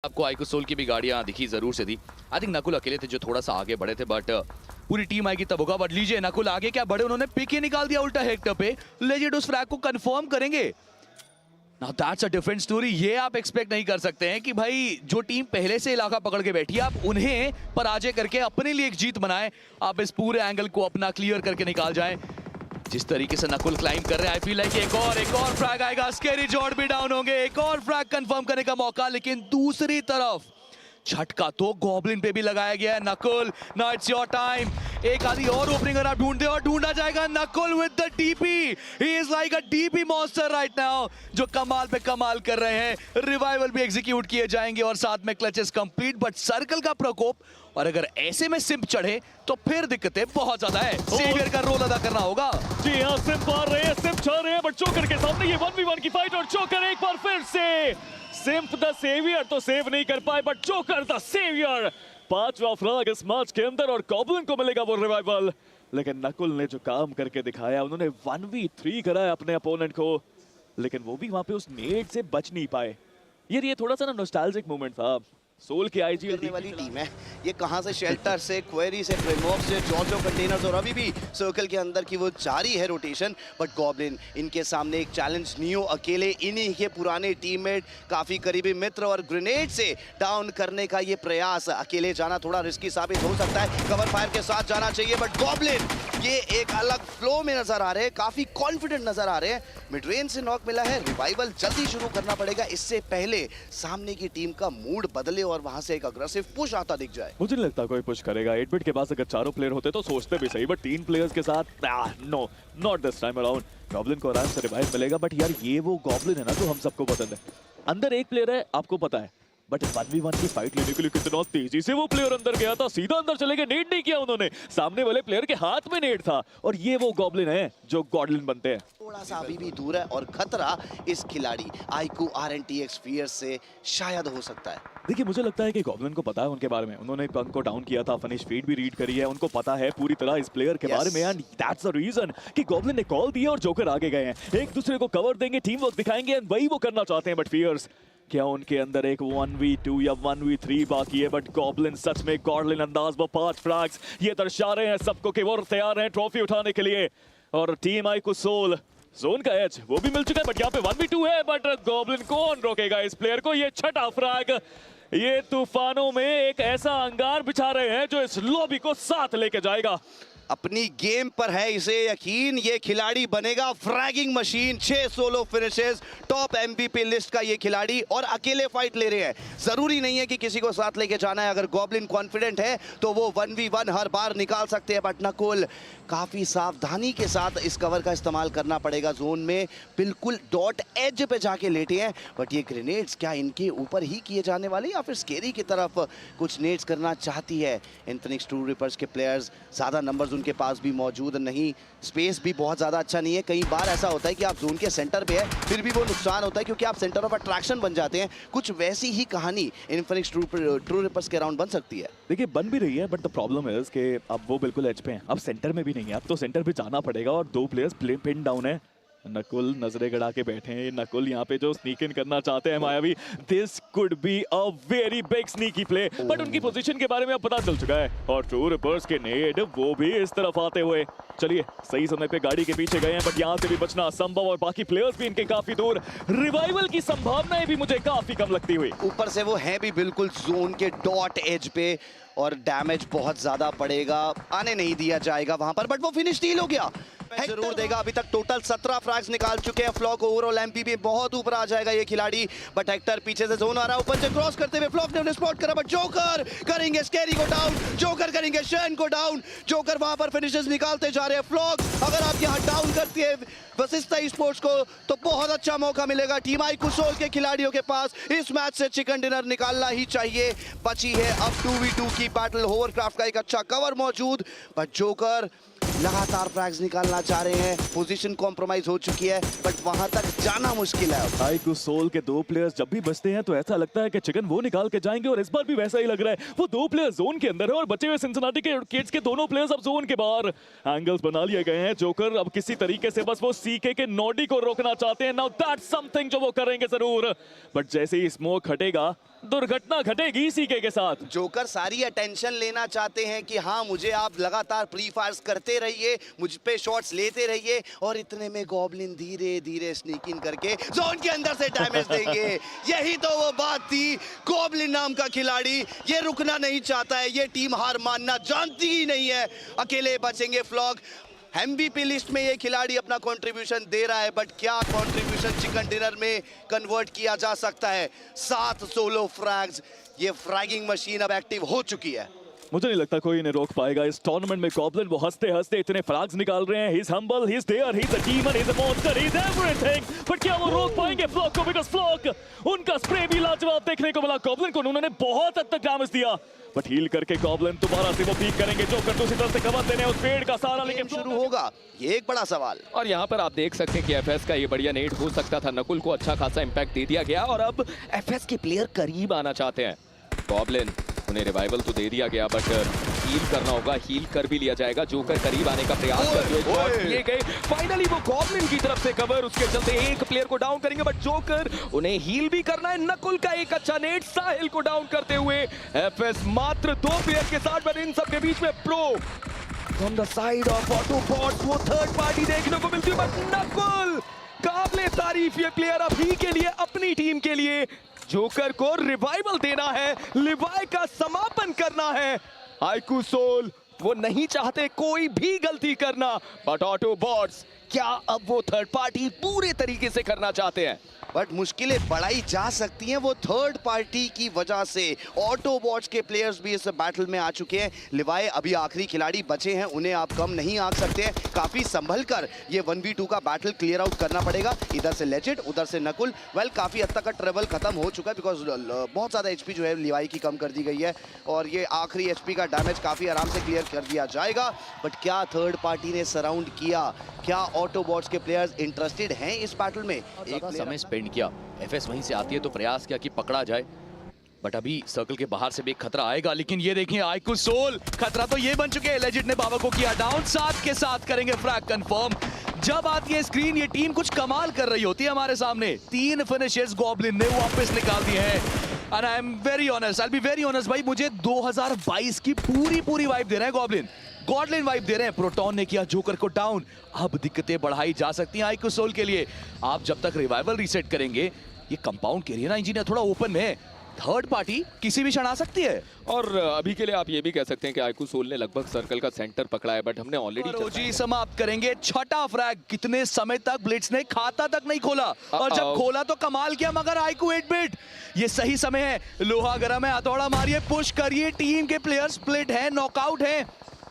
आपको आईको सोल की भी गाड़ियां दिखी जरूर से थी। आई थिंक नकुल अकेले थे जो थोड़ा सा आगे बढ़े थे, बट पूरी टीम आएगी तब होगा। बट लीजिए नकुल आगे क्या बढ़े, उन्होंने पिक ही निकाल दिया उल्टा हेक्टर पे। लेजिट उस फ्रैग को कंफर्म करेंगे। Now that's a different story। ये आप एक्सपेक्ट नहीं कर सकते हैं कि भाई जो टीम पहले से इलाका पकड़ के बैठी है आप उन्हें पराजय करके अपने लिए एक जीत बनाएं, आप इस पूरे एंगल को अपना क्लियर करके निकाल जाएं। जिस तरीके से नकुल क्लाइम कर रहे हैं, आई फील लाइक एक और फ्रैग आएगा, स्केरी जॉर्ड भी डाउन होंगे, एक और फ्रैग कंफर्म करने का मौका। लेकिन दूसरी तरफ झटका तो गॉब्लिन पे भी लगाया गया है। Nakul, now it's your time. एक आधी और ओपनिंग अगर आप ढूंढते हो और ढूंढा जाएगा। Nakul with the TP, he is like a TP monster right now, जो कमाल पे कमाल कर रहे हैं। रिवाइवल भी एग्जीक्यूट किए जाएंगे और साथ में क्लचेस कंप्लीट। बट सर्कल का प्रकोप, और अगर ऐसे में सिम्प चढ़े तो फिर दिक्कतें बहुत ज्यादा है। सेवियर का रोल अदा करना होगा। जी हाँ, सिम्प आ रहे हैं, सिम्प छा रहे हैं, बट जोकर के सामने ये 1v1 की फाइट, और जोकर एक बार फिर से सिम्प द सेवियर तो सेव नहीं कर पाए, बट जोकर द सेवियर। 5वां फ्रैग इस मैच के अंदर और गॉब्लिन को मिलेगा वो रिवाइवल। लेकिन नकुल ने जो काम करके दिखाया, उन्होंने 1v3 कराया अपने अपोनेंट को, लेकिन वो भी वहां पे उस नेड से बच नहीं पाए। ये थोड़ा सा ना नॉस्टैल्जिक मोमेंट था। सोल की आईजीएल करने वाली टीम है ये, कहां से शेल्टर से, क्वेरी से, प्रेमोक से, जॉर्जो कंटेनर्स, और अभी भी सर्कल के अंदर की वो जारी है रोटेशन। बट गॉब्लिन इनके सामने एक चैलेंज। नियो अकेले, इन्हीं के पुराने टीममेट, काफी करीबी मित्र, और ग्रेनेड से डाउन करने का ये प्रयास। अकेले जाना थोड़ा रिस्की साबित हो सकता है, कवर फायर के साथ जाना चाहिए। बट गॉब्लिन ये एक अलग फ्लो में नजर आ रहे हैं, काफी कॉन्फिडेंट नजर आ रहे हैं। मिड रेंज से नॉक मिला है, रिवाइवल जल्दी शुरू करना पड़ेगा, इससे पहले सामने की टीम का मूड बदले और वहां से एक अग्रेसिव पुश आता दिख जाए। मुझे नहीं लगता कोई पुश करेगा। 8-बिट के पास अगर चारों प्लेयर होते तो सोचते भी सही, बट 3 प्लेयर्स के साथ no, not this time around. Goblin को आराम से रिवाइव मिलेगा, बट यार ये वो गॉब्लिन है ना जो हम सबको पसंद है। अंदर एक प्लेयर है, आपको पता है, बट 1v1 की फाइट लेने के लिए कितना तेजी से वो प्लेयर अंदर गया था। सीधा अंदर चले गए, नेड नहीं किया उन्होंने, सामने वाले प्लेयर के हाथ में नेड था। और ये वो गॉब्लिन है जो गॉडलिन बनते हैं। थोड़ा सा अभी भी दूर है और खतरा इस खिलाड़ी आईकू RNTX फियर्स से शायद हो सकता है। देखिए, मुझे लगता है कि गॉब्लिन को पता है उनके बारे में, उन्होंने पंक को डाउन किया था, फिनिश फीड भी रीड करी है, उनको पता है पूरी तरह इस प्लेयर के बारे में। एंड दैट्स द रीजन कि गॉब्लिन ने कॉल दिया और जोकर आगे गए हैं, एक दूसरे को कवर देंगे, टीम वर्क दिखाएंगे, एंड वही वो करना चाहते हैं। बट फियर्स, क्या उनके अंदर एक 1v2 या 1v3 बाकी है? बट गॉब्लिन सच में गॉडलिन अंदाज, वो 5 फ्रैग्स ये दर्शा रहे हैं सबको कि वो तैयार हैं ट्रॉफी उठाने के लिए। और टीम आईकू सोल जोन का एज वो भी मिल चुका है, बट यहाँ पे 1v2 है। बट गॉब्लिन कौन रोकेगा इस प्लेयर को? ये छठा फ्रैग, ये तूफानों में एक ऐसा अंगार बिछा रहे हैं जो इस लॉबी को साथ लेके जाएगा। अपनी गेम पर है इसे यकीन, ये खिलाड़ी बनेगा fragging machine. 6 solo finishes, top MVP list का ये खिलाड़ी, और अकेले फाइट ले रहे हैं। जरूरी नहीं है कि किसी को साथ लेके जाना है। अगर गॉब्लिन कॉन्फिडेंट है तो वो 1v1 हर बार निकाल सकते हैं। बट नकुल काफी सावधानी के साथ इस कवर का इस्तेमाल करना पड़ेगा। जोन में बिल्कुल डॉट एज पे जाके लेटे हैं। बट ये ग्रेनेड्स क्या इनके ऊपर ही किए जाने वाले, या फिर स्केरी की तरफ कुछ नेड्स करना चाहती है इन्फिनिक्स ट्रू रिपर्स के प्लेयर्स? ज्यादा नंबर्स उनके पास भी मौजूद नहीं, स्पेस भी बहुत ज्यादा अच्छा नहीं है। कई बार ऐसा होता है कि आप जोन के सेंटर पे है, फिर भी वो नुकसान होता है क्योंकि आप सेंटर ऑफ अट्रैक्शन बन जाते हैं। कुछ वैसी ही कहानी इन्फिनिक्स ट्रू रिपर्स के अराउंड बन सकती है। देखिए, बन भी रही है, बट द प्रॉब्लम इज कि अब वो बिल्कुल एज पे हैं, अब सेंटर में भी नहीं है, अब तो सेंटर पे जाना पड़ेगा। और 2 प्लेयर्स पिन डाउन है। नकुल नजरें गड़ा के बैठे हैं। नकुल यहाँ पे जो स्नीक इन करना चाहते हैं मायावी, this could be a very big sneaky play, but उनकी पोजीशन के बारे में अब पता चल चुका है। और ट्रू रिपर्स के नेड वो भी इस तरफ आते हुए, चलिए सही समय पे गाड़ी के पीछे गए हैं, बट यहाँ से भी बचना असंभव, और बाकी प्लेयर्स भी इनके काफी दूर। रिवाइवल की संभावनाएं भी मुझे काफी कम लगती हुई। ऊपर से वो है भी बिल्कुल जोन के डॉट एज पे, और डैमेज बहुत ज्यादा पड़ेगा, आने नहीं दिया जाएगा वहां पर। बट वो फिनिश डील हो गया, जरूर देगा। अभी तक टोटल 17 फ्रैग्स निकाल चुके हैं। फ्लॉक ओवरऑल MVP बहुत ऊपर आ जाएगा ये खिलाड़ी। बट हेक्टर पीछे से जोन आ रहा है, ऊपर से क्रॉस करते हुए फ्लॉक ने उन्हें स्पॉट करा। बट जोकर करेंगे स्केरी को डाउन, जोकर करेंगे शेन को डाउन। जोकर वहां पर फिनिशेस निकालते जा रहे हैं। फ्लॉक अगर आप यहाँ डाउन करती है वशिष्ठा स्पोर्ट्स को तो बहुत अच्छा मौका मिलेगा टीम आईकू सोल के खिलाड़ियों के पास। इस मैच से चिकन डिनर निकालना ही चाहिए। बची है अब 2v2 की बैटल। होवरक्राफ्ट का एक अच्छा कवर मौजूद, बट जोकर लगातार फ्रैग्स निकालना चाह रहे हैं। पोजीशन कॉम्प्रोमाइज हो चुकी है, बट वहां तक जाना मुश्किल है। आईकू सोल के 2 प्लेयर्स जब भी बचते हैं तो ऐसा लगता है कि चिकन वो निकाल के जाएंगे, और इस बार भी वैसा ही लग रहा है। वो 2 प्लेयर्स जोन के अंदर है और बचे हुए सिंसिनाटी के किड्स के दोनों प्लेयर्स अब जोन के बाहर। एंगल्स बना लिए गए हैं। जोकर अब किसी तरीके से बस वो सीके के नोडी को रोकना चाहते हैं। नाउ दैट्स समथिंग जो वो करेंगे जरूर, बट जैसे ही स्मोक हटेगा दुर्घटना घटेगी सीके के साथ। जोकर सारी अटेंशन लेना चाहते हैं कि हाँ मुझे आप लगातार प्री फायर्स करते रहिए, मुझ पे शॉट्स लेते रहिए, और इतने में गॉब्लिन धीरे धीरे स्नीक इन करके जोन के अंदर से डैमेज देंगे। यही तो वो बात थी, गॉब्लिन नाम का खिलाड़ी ये रुकना नहीं चाहता है, ये टीम हार मानना जानती ही नहीं है। अकेले बचेंगे फ्लॉग। MVP लिस्ट में ये खिलाड़ी अपना कंट्रीब्यूशन दे रहा है, बट क्या कंट्रीब्यूशन चिकन डिनर में कन्वर्ट किया जा सकता है? 7 सोलो फ्रैग्स, ये फ्रैगिंग मशीन अब एक्टिव हो चुकी है। मुझे नहीं लगता कोई इन्हें रोक पाएगा इस टूर्नामेंट में। गॉब्लिन वो हंसते हंसते इतने फ्रैग्स निकाल रहे हैं। He is humble, he is there, he is a demon, he is a monster, he is everything. But क्या वो रोक पाएंगे फ्लॉक को? बिकॉज़ फ्लॉक उनका स्प्रे भी लाजवाब देखने को मिला। गॉब्लिन को उन्होंने बहुत हद तक डैमेज दिया, बट हील करके गॉब्लिन दोबारा से वो पीक करेंगे। जोकर दूसरी तरफ से कवर देने उस पेड़ का सहारा लेकिन शुरू होगा, ये एक बड़ा सवाल। और यहाँ पर आप देख सकते हैं कि एफएस का ये बढ़िया नेट हो सकता था। नकुल को अच्छा खासा इंपैक्ट दे दिया गया और अब एफएस के प्लेयर करीब आना चाहते हैं। गॉब्लिन उन्हें रिवाइवल तो दे दिया गया, बट हील करना होगा, हील कर भी लिया जाएगा। जोकर करीब आने का प्रयास करते हुए शॉट किए गए। फाइनली वो गॉब्लिन की तरफ से कवर, उसके चलते एक प्लेयर को डाउन करेंगे, बट जोकर उन्हें हील भी करना है। नकुल का एक अच्छा नेट साहिल को डाउन करते हुए एफएस मात्र 2 प्लेयर के साथ, बट इन सब के बीच में pro from the side of Autobots वो थर्ड पार्टी देखने को मिलती है। बट नकुल काबिले तारीफ ये प्लेयर अभी के लिए अपनी टीम के लिए जोकर को रिवाइवल देना है, लिवाई का समापन करना है। आईकू सोल वो नहीं चाहते कोई भी गलती करना, बट ऑटोबॉट्स क्या अब वो थर्ड पार्टी पूरे तरीके से करना चाहते हैं? बट मुश्किलें बढ़ाई जा सकती हैं वो थर्ड पार्टी की वजह से। ऑटोबॉट्स के प्लेयर्स भी इस बैटल में आ चुके हैं। लिवाई अभी आखिरी खिलाड़ी बचे हैं, उन्हें आप कम नहीं आंक सकते हैं। काफी संभल कर ये 1v2 का बैटल क्लियर आउट करना पड़ेगा। इधर से लेजेंड, उधर से नकुल। वेल काफी हद तक का ट्रेवल खत्म हो चुका है, बिकॉज बहुत ज्यादा एचपी जो है लिवाई की कम कर दी गई है, और ये आखिरी एचपी का डैमेज काफी आराम से क्लियर कर दिया जाएगा। बट क्या थर्ड पार्टी ने सराउंड किया? क्या ऑटोबॉट्स के प्लेयर्स इंटरेस्टेड हैं इस बैटल में? एक समय स्पेंड किया, एफएस वहीं से आती है तो प्रयास किया कि पकड़ा जाए, बट अभी सर्कल के बाहर से भी एक खतरा आएगा। लेकिन ये देखिए आईकू सोल, खतरा तो ये बन चुके हैं। लेजेंड ने बाबा को किया डाउन, साथ के साथ करेंगे फ्रैग कंफर्म। जब आती है स्क्रीन, ये टीम कुछ कमाल कर रही होती है हमारे सामने। 3 फिनिशेस गॉब्लिन ने वापस निकाल दिए हैं। And I am very honest, I will be very honest भाई, मुझे 2022 की पूरी वाइब दे रहे हैं गॉब्लिन। गॉडलिन वाइब दे रहे हैं। प्रोटॉन ने किया जोकर को डाउन, अब दिक्कतें बढ़ाई जा सकती हैं आईकू सोल के लिए। आप जब तक रिवाइवल रीसेट करेंगे, ये कंपाउंड के लिए ना इंजीनियर थोड़ा ओपन में है, थर्ड पार्टी किसी भी क्षण आ सकती है। और अभी के लिए आप ये भी कह सकते हैं कि आईकू सोल ने लगभग सर्कल का सेंटर पकड़ा है, बट हमने ऑलरेडी समाप्त करेंगे। छठा फ्रैग, कितने समय तक ब्लिट्स ने खाता तक नहीं खोला, और जब खोला तो कमाल किया, मगर आईकू 8 बिट ये सही समय है। लोहा गर्म है, हथौड़ा मारिए, पुश करिए। टीम के प्लेयर स्प्लिट है, नॉकआउट है।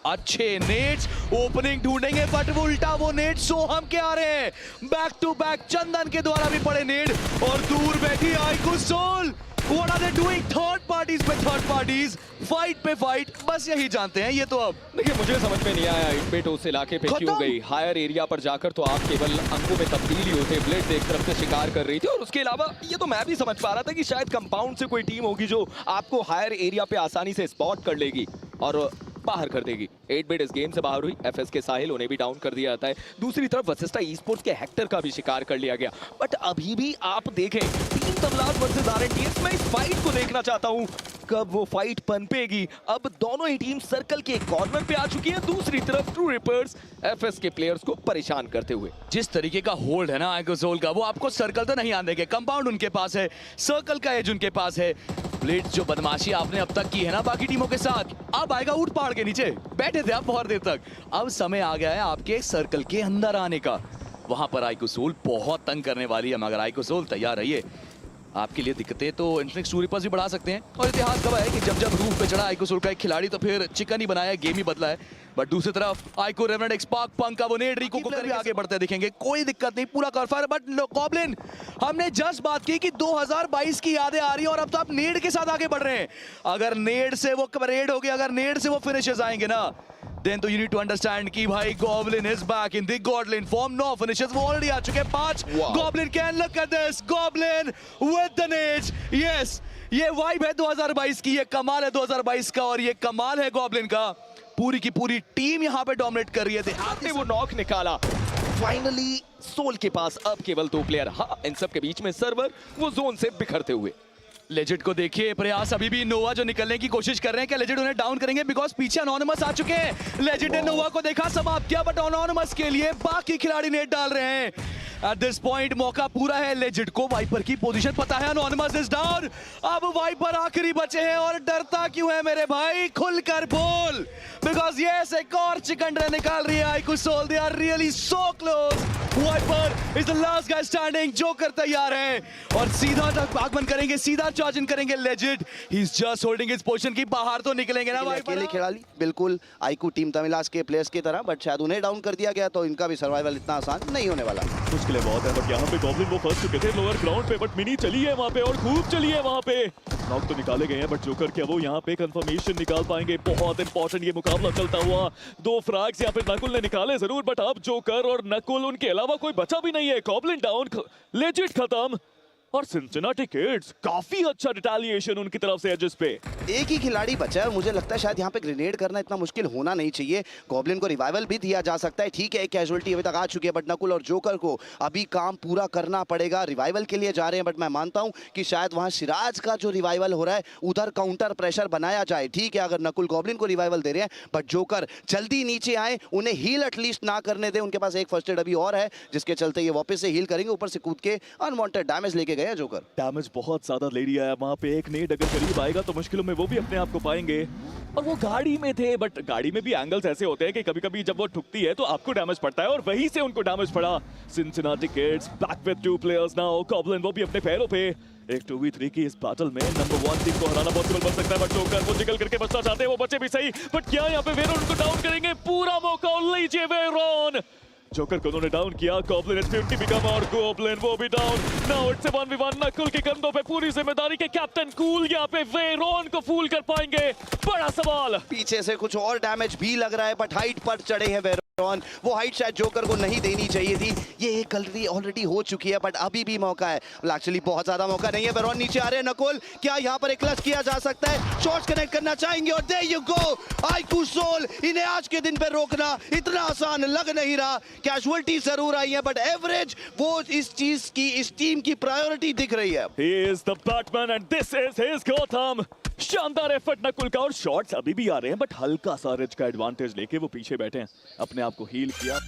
अच्छे नेट्स, ओपनिंग ढूंढेंगे, बट वो उल्टा वो नेट सोहम के आ रहे हैं। बैक टू बैक चंदन के द्वारा भी पड़े नेट, और दूर बैठी iQOO Soul. What are they doing? Third parties पे थर्ड पार्टीज, फाइट पे फाइट, बस यही जानते हैं ये तो। अब देखिए मुझे समझ में नहीं आया इनपेट उस इलाके पे क्यों गई। हायर एरिया पर जाकर तो आप केवल अंकों में तब्दीली होते, ब्लेड एक तरफ से शिकार कर रही थी, और उसके अलावा ये तो मैं भी समझ पा रहा था कि शायद कंपाउंड से कोई टीम होगी जो आपको हायर एरिया पे आसानी से स्पॉट कर लेगी और बाहर कर देगी। 8 बिट इस गेम से बाहर हुई। एफएस के साहिल उन्हें भी डाउन कर दिया जाता है। दूसरी तरफ वसिस्टा ई स्पोर्ट्स के हेक्टर का भी शिकार कर लिया गया। बट अभी भी आप देखें, टीम तबलाज वर्सेस आरएनटीएस, मैं इस फाइट को देखना चाहता हूं, कब वो फाइट पनपेगी। अब दोनों ही टीम सर्कल के कॉर्नर पे आ चुकी है। दूसरी तरफ ट्रू रिपर्स एफएस के प्लेयर्स को परेशान करते हुए। जिस तरीके का होल्ड है ना आईकू सोल का, वो आपको सर्कल तो नहीं आने देंगे। कंपाउंड उनके पास है, सर्कल का एज उनके पास है। ब्लिट्स जो बदमाशी आपने अब तक की है ना बाकी टीमों के साथ, अब आएगा ऊट पहाड़ के नीचे। बैठे थे आप बहुत देर तक, अब समय आ गया है आपके सर्कल के अंदर आने का। वहां पर आईकू सोल बहुत तंग करने वाली है, मगर आईकू सोल तैयार रहिए। आपके लिए दिक्कतें तो इन्फिनिक्स टूरिपर्स भी बढ़ा सकते हैं, और इतिहास गवाह है कि जब जब रूफ पे चढ़ा आईकू सोल का एक खिलाड़ी तो फिर चिकन ही बनाया, गेम ही बदला है। बट दूसरी तरफ आईकू रेवेनेंट एक्सपार्क पंक का वो नेड रिको को करके आगे बढ़ते दिखेंगे, कोई दिक्कत नहीं, पूरा कर फायर। बट गॉब्लिन, हमने जस्ट बात की कि 2022 की यादें आ रही हैं, और अब तो आप नेड के साथ आगे बढ़ रहे हैं। अगर नेड से वो रेड हो गया, अगर नेड से वो फिनिशेस आएंगे ना, then तो you need to understand कि भाई Goblin is back in the Godlin form. 9 finishes वो already आ चुके हैं, 5. Goblin can look at this. Goblin with the nades. Yes, ये वाइब है 2022 की, ये कमाल है 2022 का, और ये कमाल है Goblin का। पूरी की पूरी टीम यहाँ पे डोमिनेट कर रही है। आपने वो नॉक निकाला। फाइनली सोल के पास अब केवल 2 प्लेयर। हाँ, इन सब के बीच में सर्वर वो जोन से बिखरते हुए। लेजेंड को देखिए, प्रयास अभी भी नोवा जो निकलने की कोशिश कर रहे हैं, क्या लेजेंड उन्हें डाउन करेंगे? बिकॉज पीछे अनोनिमस आ चुके हैं। लेजेंड ने नोवा को देखा, समाप्त किया, बट अनोनिमस के लिए बाकी खिलाड़ी नेट डाल रहे हैं। एट दिस पॉइंट मौका पूरा है लेजेंड को, वाइपर की पोजीशन पता है, अनोनिमस इज डाउन। अब वाइपर आखिरी बचे हैं और डरता क्यों है मेरे भाई? खुलकर बोल, बिकॉज यस एक और चिकन डिनर निकाल रही है iQOO Soul. They are really so close. Viper is the last guy standing. Joker तैयार है और सीधा आगमन करेंगे, सीधा चार्ज इन करेंगे legend. He is just holding his position की बाहर तो निकलेंगे ना वाइपर। अकेले खिलाड़ी बिल्कुल आईकू टीम तमिलास के प्लेयर्स की तरह, बट शायद उन्हें डाउन कर दिया गया तो इनका भी सर्वाइवल इतना आसान नहीं होने वाला। मुश्किलें बहुत है, बट यहाँ पे गॉब्लिन वो फंस चुके थे लोअर ग्राउंड पे, बट मिनी चली है वहाँ पे और खूब चली है वहाँ पे। नॉक तो निकाले गए हैं, बट जोकर क्या वो यहाँ पे कंफर्मेशन निकाल पाएंगे? बहुत इंपॉर्टेंट ये मुकाबला चलता हुआ। 2 फ्रैग्स यहाँ पे नकुल ने निकाले जरूर, बट अब जोकर और नकुल, उनके अलावा कोई बचा भी नहीं है। गॉब्लिन डाउन, लेजेंड खत्म और सिंचिनाटी किड्स काफी अच्छा रिटेलिएशन उनकी तरफ से एजेस पे। एक ही खिलाड़ी बचा है और मुझे लगता है शायद यहाँ पे ग्रेनेड करना इतना मुश्किल होना नहीं चाहिए। गॉब्लिन को रिवाइवल भी दिया जा सकता है, ठीक है एक कैजुअलिटी अभी तक आ चुकी है, बट नकुल और जोकर को अभी काम पूरा करना पड़ेगा। रिवाइवल के लिए जा रहे हैं, बट मैं मानता हूँ कि शायद वहाँ सिराज का जो रिवाइवल हो रहा है उधर काउंटर प्रेशर बनाया जाए। ठीक है अगर नकुल गॉब्लिन को रिवाइवल दे रहे हैं, बट जोकर जल्दी नीचे आए, उन्हें हील एटलीस्ट ना करने दें। उनके पास एक फर्स्ट एड अभी और है जिसके चलते ये वापस से हील करेंगे। ऊपर से कूद के अनवांटेड डैमेज लेके गए जोकर। डैमेज बहुत ज्यादा ले लिया है वहाँ पे। एक नेड अगर करीब आएगा तो मुश्किलों में वो भी अपने आप को पाएंगे। और वो गाड़ी में थे, बट गाड़ी में भी एंगल्स ऐसे होते हैं कि कभी कभी जब वो ठुकती है तो आपको डैमेज पड़ता है और वहीं से उनको डैमेज पड़ा। Cincinnati kids back with 2 players now. Goblin वो भी अपने पैरों पे। एक 2v3 की इस बैटल में नंबर 1 टीम को हराना पॉसिबल बन सकता है, बट जोकर वो जिगल करके बचना चाहते हैं। वो बचे भी सही, बट क्या यहाँ पे वेरोन उनको डाउन करेंगे? पूरा मौका लीजिए वेरोन। जोकर को उन्होंने डाउन किया। गॉब्लिन इज 50 बिकम और गॉब्लिन वो भी down. Now it's 1v1। Nakul के कंधों पे पूरी जिम्मेदारी के कैप्टन कूल यहाँ पे वेरोन को फूल कर पाएंगे? बड़ा सवाल। पीछे से कुछ और डैमेज भी लग रहा है, बट हाइट पर चढ़े हैं वेरोन। वो हाइट शायद जोकर को नहीं देनी चाहिए थी। ये एक गलती ऑलरेडी हो चुकी है, बट अभी भी मौका है। एक्चुअली बहुत ज्यादा मौका नहीं है। वेरोन नीचे आ रहे हैं। नकुल क्या यहाँ पर एक क्लच किया जा सकता है? शॉट्स कनेक्ट करना चाहेंगे और there you go. IQOO Soul, इन्हें आज के दिन पे रोकना इतना आसान लग नहीं रहा। कैजुअलिटी जरूर आई है, बट एवरेज वो इस चीज की, इस टीम की प्रायोरिटी दिख रही है। He is the Batman and this is his Gotham. शानदार एफर्ट नकुल का और शॉट्स अभी भी आ रहे हैं, बट हल्का सा रिच का एडवांटेज लेके वो पीछे बैठे हैं। अपने आप को हील किया।